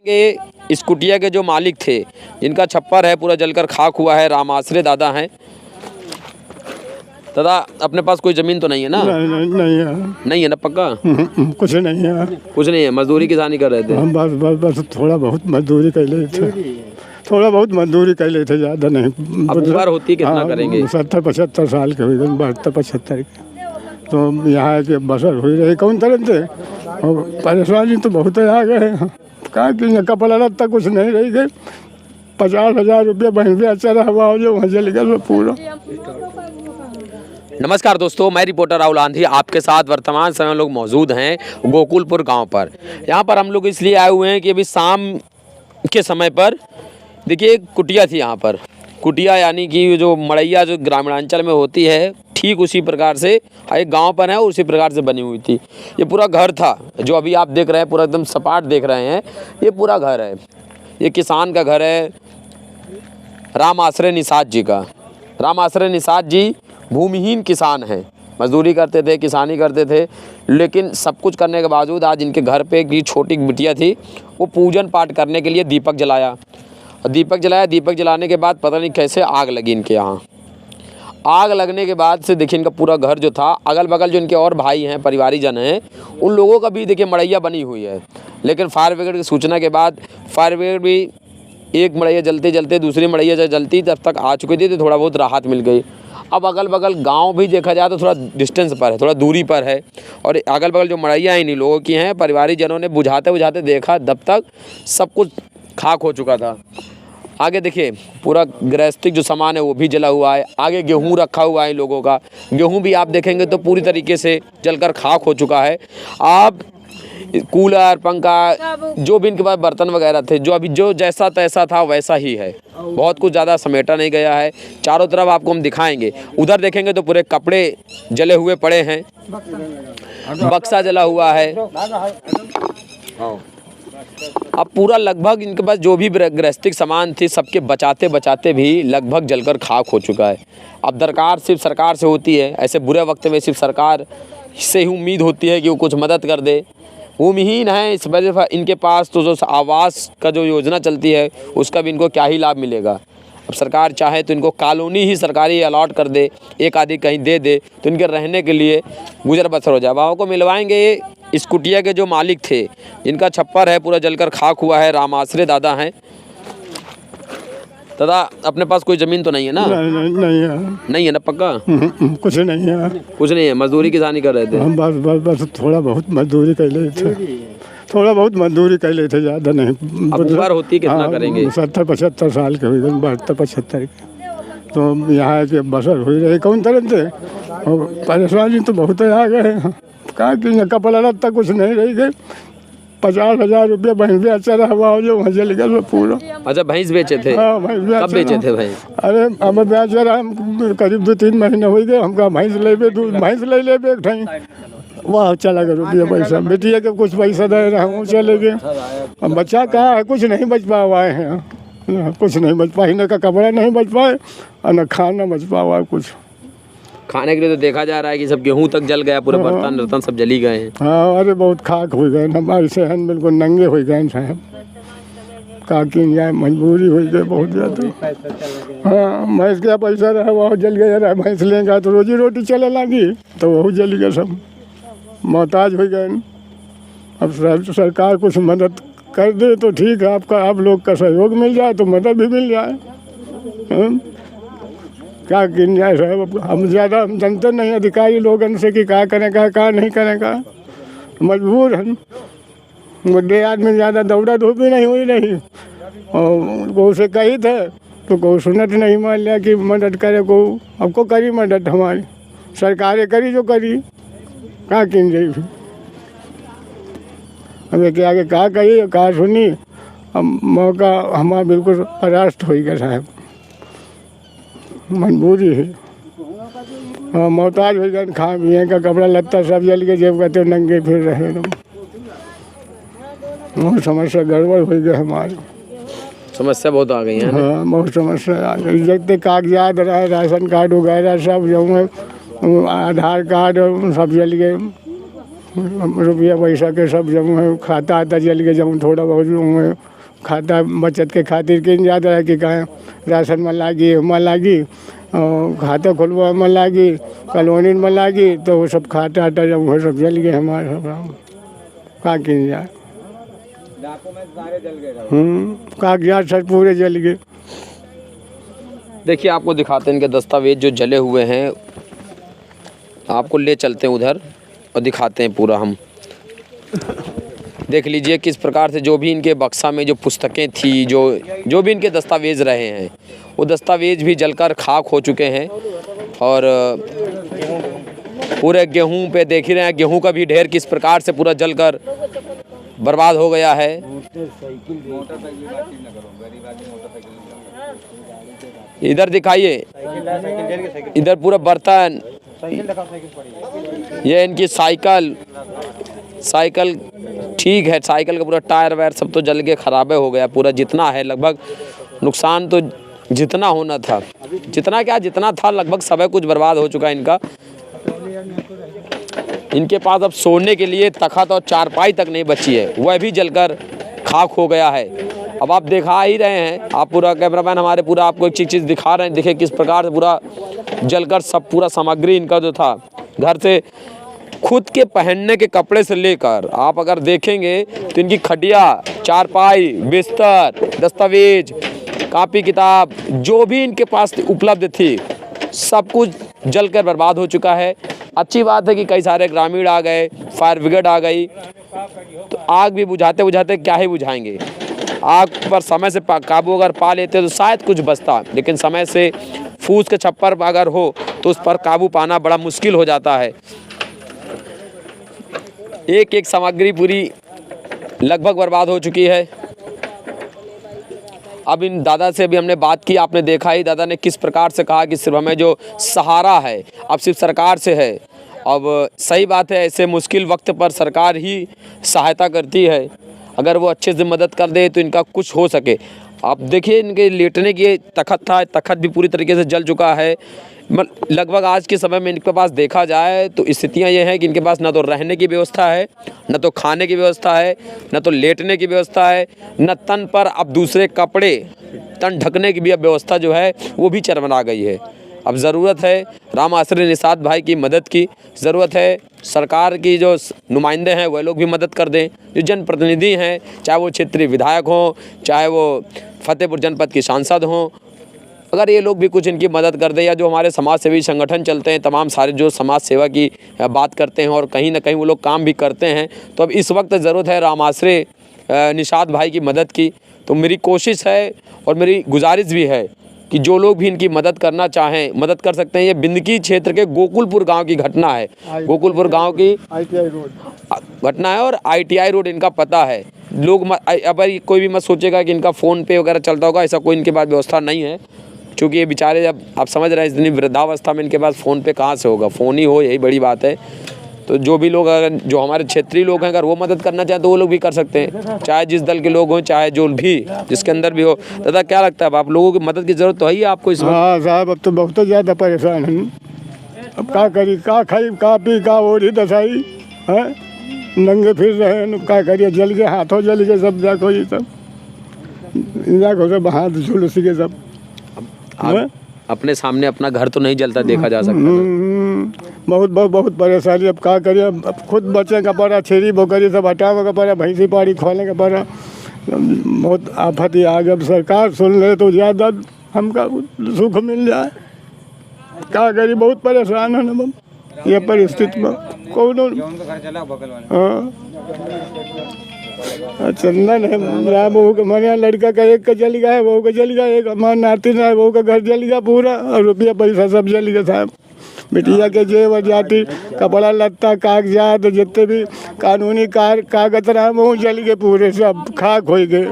के इस कुटिया के जो मालिक थे, जिनका छप्पर है पूरा जलकर खाक हुआ है, राम आसरे दादा हैं। दादा अपने पास कोई ज़मीन तो नहीं है ना? नहीं है। नहीं है ना पक्का? कुछ नहीं है। कुछ नहीं है, मजदूरी किसानी कर रहे थे? हम बस थोड़ा बहुत मजदूरी कर लेते थे, थोड़ा बहुत मजदूरी कर लेते, ज़्यादा नहीं। अब उम्र होती है कितना करेंगे? 70-75 साल के हुई, 72-75 के। तो यहाँ के बसर हुई रही कौन तरह से, और परेशानी तो बहुत आ गए। कहा कि कपड़ा लत्ता कुछ नहीं रही गए। 50,000 रुपये बहन भी अच्छा रहा जो वहाँ चल गया पूरा। नमस्कार दोस्तों, मैं रिपोर्टर राहुल आंधी आपके साथ वर्तमान समय लोग मौजूद हैं गोकुलपुर गांव पर। यहाँ पर हम लोग इसलिए आए हुए हैं कि अभी शाम के समय पर देखिए एक कुटिया थी यहाँ पर। कुटिया यानी कि जो मड़ैया जो ग्रामीणांचल में होती है, ठीक उसी प्रकार से एक गांव पर है और उसी प्रकार से बनी हुई थी। ये पूरा घर था जो अभी आप देख रहे हैं, पूरा एकदम सपाट देख रहे हैं। ये पूरा घर है, ये किसान का घर है, राम आसरे निषाद जी का। राम आसरे निषाद जी भूमिहीन किसान हैं, मजदूरी करते थे, किसानी करते थे, लेकिन सब कुछ करने के बावजूद आज इनके घर पे एक छोटी बिटिया थी, वो पूजन पाठ करने के लिए दीपक जलाया। दीपक जलाने के बाद पता नहीं कैसे आग लगी इनके यहाँ। आग लगने के बाद से देखिए इनका पूरा घर जो था, अगल बगल जो इनके और भाई हैं, परिवारीजन हैं, उन लोगों का भी देखिए मड़ैया बनी हुई है। लेकिन फायर ब्रिगेड की सूचना के बाद फायर ब्रिगेड भी एक मड़ैया जलते जलते दूसरी मड़ैया जब जलती तब तक आ चुकी थी, तो थोड़ा बहुत राहत मिल गई। अब अगल बगल गांव भी देखा जाए तो थोड़ा डिस्टेंस पर है, थोड़ा दूरी पर है, और अगल बगल जो मड़ैया इन्हीं लोगों की हैं। परिवारी जनों ने बुझाते बुझाते देखा, तब तक सब कुछ खाक हो चुका था। आगे देखिए पूरा गृहस्थी जो सामान है वो भी जला हुआ है। आगे गेहूं रखा हुआ है इन लोगों का, गेहूं भी आप देखेंगे तो पूरी तरीके से जलकर खाक हो चुका है। आप कूलर, पंखा, जो भी इनके पास बर्तन वगैरह थे, जो अभी जो जैसा तैसा था वैसा ही है, बहुत कुछ ज़्यादा समेटा नहीं गया है। चारों तरफ आपको हम दिखाएंगे, उधर देखेंगे तो पूरे कपड़े जले हुए पड़े हैं, बक्सा जला हुआ है। अब पूरा लगभग इनके पास जो भी गृहस्थी सामान थी सबके बचाते बचाते भी लगभग जलकर खाक हो चुका है। अब दरकार सिर्फ सरकार से होती है, ऐसे बुरे वक्त में सिर्फ सरकार से ही उम्मीद होती है कि वो कुछ मदद कर दे। भूमिहीन है, इस वजह से इनके पास तो जो आवास का जो योजना चलती है उसका भी इनको क्या ही लाभ मिलेगा। अब सरकार चाहे तो इनको कॉलोनी ही सरकारी अलॉट कर दे, एक आदि कहीं दे दे, तो इनके रहने के लिए गुजर बसर हो जाए। बाबा को मिलवाएंगे इस कुटिया के जो मालिक थे, जिनका छप्पर है पूरा जलकर खाक हुआ है, राम आसरे दादा हैं। दादा अपने पास कोई ज़मीन तो नहीं है ना? नहीं है। नहीं है ना पक्का? कुछ नहीं है। कुछ नहीं है, मजदूरी किसानी कर रहे थे? हम बस थोड़ा बहुत मजदूरी कर लेते, थोड़ा बहुत मजदूरी कर लेते, ज़्यादा नहीं। अब उम्र होती कितना करेंगे? 70-75 साल के हुई, 72-75 के। तो यहाँ के बसर हुई रही कौन तरह से, और परेशानी तो बहुत आ गए। कहा कि कपड़ा लत्ता कुछ नहीं रही गए। 50,000 रुपये बहन भी अच्छा रहा जो वहाँ चल गया पूरा। अच्छा, भैंस बेचे थे? हाँ, भैंस भी। कब बेचे थे भैंस? अरे हम ब्याज हम करीब 2-3 महीने हो गए। हमका भैंस ले एक ठाई, वहाँ चला गया रुपया पैसा, बेटिया के कुछ पैसा दे रहा हूँ, चले गए। अब बच्चा कहाँ है, कुछ नहीं बच पाए हैं, कुछ नहीं बच पाए, न का कपड़ा नहीं बच पाए और न खाना बच पाया कुछ। खाने के लिए तो देखा जा रहा है कि सब गेहूं तक जल गया, पूरे बर्तन सब जली गए हैं। हाँ, अरे बहुत खाक हो गए, हमारे सहन बिल्कुल नंगे हो गए साहब। काकी जाए मजबूरी हो गई बहुत ज़्यादा। हाँ, भैंस का पैसा रहा वह जल गया, भैंस लेंगे तो रोजी रोटी चले लगी, तो वह जल गया, सब मोहताज हो गए। अब सरकार कुछ मदद कर दे तो ठीक है, आप लोग का सहयोग मिल जाए तो मदद भी मिल जाए। क्या किन जाए साहब, हम जानते नहीं अधिकारी लोगों से कि क्या करेगा क्या नहीं करेगा, मजबूर हैं। बड़े आदमी ज़्यादा दौड़ा धूपी नहीं हुई नहीं, और को उसे कही थे तो को सुनत नहीं, मान लिया कि मदद करे को, अब को करी मदद हमारी सरकारें करी जो करी, क्या किन जाए फिर हमें क्या आगे क्या कही क्या सुनी। अब मौका हमारा बिल्कुल परास्त हो गया साहब, मजबूरी है। हाँ, मोहताज हो गए, खा पिए का कपड़ा लत्ता सब जल के, जेब कहते नंगे फिर रहे। बहुत समस्या गड़बड़ हो गई हमारी, समस्या बहुत आ गई है। हाँ, बहुत समस्या आ गई। जितने कागजात रहे, राशन कार्ड वगैरह सब जो है, आधार कार्ड सब जल गए, रुपया पैसा के सब जम है, खाता आता जल गए, जब थोड़ा बहुत जो है खाता बचत के खातिर किन याद रहे कि कहें राशन में लागी और खाता खुलवा में लागी कॉलोनी में लागी, तो वो सब खाता आटा जब वो सब जल गए हमारे सब का किन जाए। कागजात सर पूरे जल गए। देखिए आपको दिखाते हैं इनके दस्तावेज जो जले हुए हैं, आपको ले चलते हैं उधर और दिखाते हैं पूरा। हम देख लीजिए किस प्रकार से जो भी इनके बक्सा में जो पुस्तकें थी, जो भी इनके दस्तावेज रहे हैं, वो दस्तावेज भी जलकर खाक हो चुके हैं। और पूरे गेहूं पे देख ही रहे हैं, गेहूं का भी ढेर किस प्रकार से पूरा जलकर बर्बाद हो गया है। इधर दिखाइए, इधर पूरा बर्तन, ये इनकी साइकिल ठीक है, साइकिल का पूरा टायर वायर सब तो जल के खराबे हो गया पूरा। जितना है लगभग नुकसान तो जितना होना था, जितना था लगभग सब कुछ बर्बाद हो चुका है इनका। इनके पास अब सोने के लिए तख्त और चारपाई तक नहीं बची है, वह भी जलकर खाक हो गया है। अब आप दिखा ही रहे हैं, आप पूरा कैमरामैन हमारे पूरा आपको एक चीज़ दिखा रहे हैं। देखिए किस प्रकार से पूरा जलकर सब पूरा सामग्री इनका जो था घर से, खुद के पहनने के कपड़े से लेकर आप अगर देखेंगे तो इनकी खटिया, चारपाई, बिस्तर, दस्तावेज, कापी किताब जो भी इनके पास उपलब्ध थी सब कुछ जलकर बर्बाद हो चुका है। अच्छी बात है कि कई सारे ग्रामीण आ गए, फायर ब्रिगेड आ गई, तो आग भी बुझाते बुझाते क्या ही बुझाएंगे। आग पर समय से काबू अगर पा लेते तो शायद कुछ बचता, लेकिन समय से फूस के छप्पर अगर हो तो उस पर काबू पाना बड़ा मुश्किल हो जाता है। एक एक सामग्री पूरी लगभग बर्बाद हो चुकी है। अब इन दादा से भी हमने बात की, आपने देखा ही दादा ने किस प्रकार से कहा कि सिर्फ हमें जो सहारा है अब सिर्फ सरकार से है। अब सही बात है, ऐसे मुश्किल वक्त पर सरकार ही सहायता करती है। अगर वो अच्छे से मदद कर दे तो इनका कुछ हो सके। आप देखिए इनके लेटने की तख्त था, तख्त भी पूरी तरीके से जल चुका है। लगभग आज के समय में इनके पास देखा जाए तो स्थितियां ये हैं कि इनके पास ना तो रहने की व्यवस्था है, न तो खाने की व्यवस्था है, न तो लेटने की व्यवस्था है, न तन पर अब दूसरे कपड़े, तन ढकने की भी अब व्यवस्था जो है वो भी चरमरा गई है। अब ज़रूरत है राम आश्रय निषाद भाई की मदद की, ज़रूरत है सरकार की जो नुमाइंदे हैं वह लोग भी मदद कर दें, जो जनप्रतिनिधि हैं, चाहे वो क्षेत्रीय विधायक हों, चाहे वो फतेहपुर जनपद के सांसद हों, अगर ये लोग भी कुछ इनकी मदद कर दें, या जो हमारे समाज सेवी संगठन चलते हैं, तमाम सारे जो समाज सेवा की बात करते हैं और कहीं ना कहीं वो लोग काम भी करते हैं, तो अब इस वक्त ज़रूरत है राम आश्रय निषाद भाई की मदद की। तो मेरी कोशिश है और मेरी गुजारिश भी है कि जो लोग भी इनकी मदद करना चाहें मदद कर सकते हैं। ये बिंदकी क्षेत्र के गोकुलपुर गांव की घटना है, गोकुलपुर गांव की ITI रोड घटना है और ITI रोड इनका पता है। लोग अब कोई भी मत सोचेगा कि इनका फ़ोन पे वगैरह चलता होगा, ऐसा कोई इनके पास व्यवस्था नहीं है, क्योंकि ये बेचारे अब आप समझ रहे हैं इतनी वृद्धावस्था में इनके पास फ़ोन पे कहाँ से होगा, फ़ोन ही हो, यही बड़ी बात है। तो जो भी लोग अगर जो हमारे क्षेत्रीय लोग हैं अगर वो मदद करना चाहें तो वो लोग भी कर सकते हैं, चाहे जिस दल के लोग हों, चाहे जो भी जिसके अंदर भी हो। दादा क्या लगता है, अब आप लोगों की मदद की ज़रूरत तो है ही आपको इस वक्त? हाँ साहब, अब तो बहुत ज़्यादा परेशान हैं। अब क्या करी, का खाई, का पी, का ओढ़ी दसाई है, नंगे फिर रहे हैं, क्या करिए, जल गए, हाथों जल गए सब, जाको ये सब जाको सब हाथ झुलस गए सब। अपने सामने अपना घर तो नहीं जलता देखा जा सकता। बहुत परेशानी। अब क्या करिए, अब खुद बच्चे का पड़ा, छेरी बोकरी सब हटावे का पड़ा, भैंसी पाड़ी खोलने का पड़ा, बहुत आफत ही आ गई। अब सरकार सुन ले तो ज़्यादा हमका सुख मिल जाए। क्या करिए, बहुत परेशान है ना ये परिस्थिति में। कौन चंदन है मेरा बहू का, मेरे यहाँ लड़का का एक का जल गया है, बहू का जल गया, एक हमारा नातिन है, बहू का घर जल गया पूरा, और रुपया पैसा सब जल गया साहब। बिटिया के जेवर जाति, कपड़ा लत्ता, कागजात, जितने भी कानूनी कागज रहा वो जल गए पूरे, सब खाक हो गए।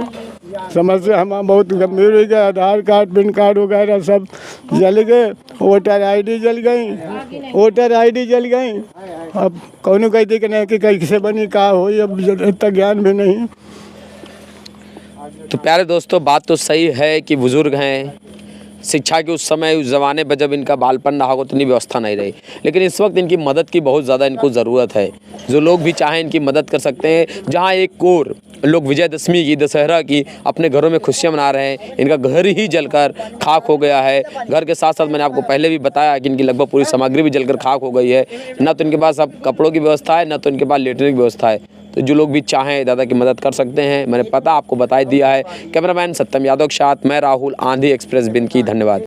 समस्या हमारा बहुत गंभीर हो गया। आधार कार्ड, पैन कार्ड वगैरह सब जल गए, वोटर ID जल गई। अब कौन कहती कि नहीं कि कैसे बनी, का हो, अब इतना ज्ञान भी नहीं। तो प्यारे दोस्तों, बात तो सही है कि बुज़ुर्ग हैं, शिक्षा के उस समय उस ज़माने पर जब इनका बालपन रहा होगा उतनी व्यवस्था नहीं रही, लेकिन इस वक्त इनकी मदद की बहुत ज़्यादा इनको ज़रूरत है। जो लोग भी चाहें इनकी मदद कर सकते हैं। जहाँ एक और लोग विजयदशमी की, दशहरा की अपने घरों में खुशियाँ मना रहे हैं, इनका घर ही जलकर खाक हो गया है। घर के साथ साथ मैंने आपको पहले भी बताया कि इनकी लगभग पूरी सामग्री भी जलकर खाक हो गई है। ना तो इनके पास अब कपड़ों की व्यवस्था है, ना तो इनके पास लेटने की व्यवस्था है। तो जो लोग भी चाहें दादा की मदद कर सकते हैं। मैंने पता आपको बता दिया है। कैमरामैन सत्यम यादव के साथ मैं राहुल, आंधी एक्सप्रेस बिंद की। धन्यवाद।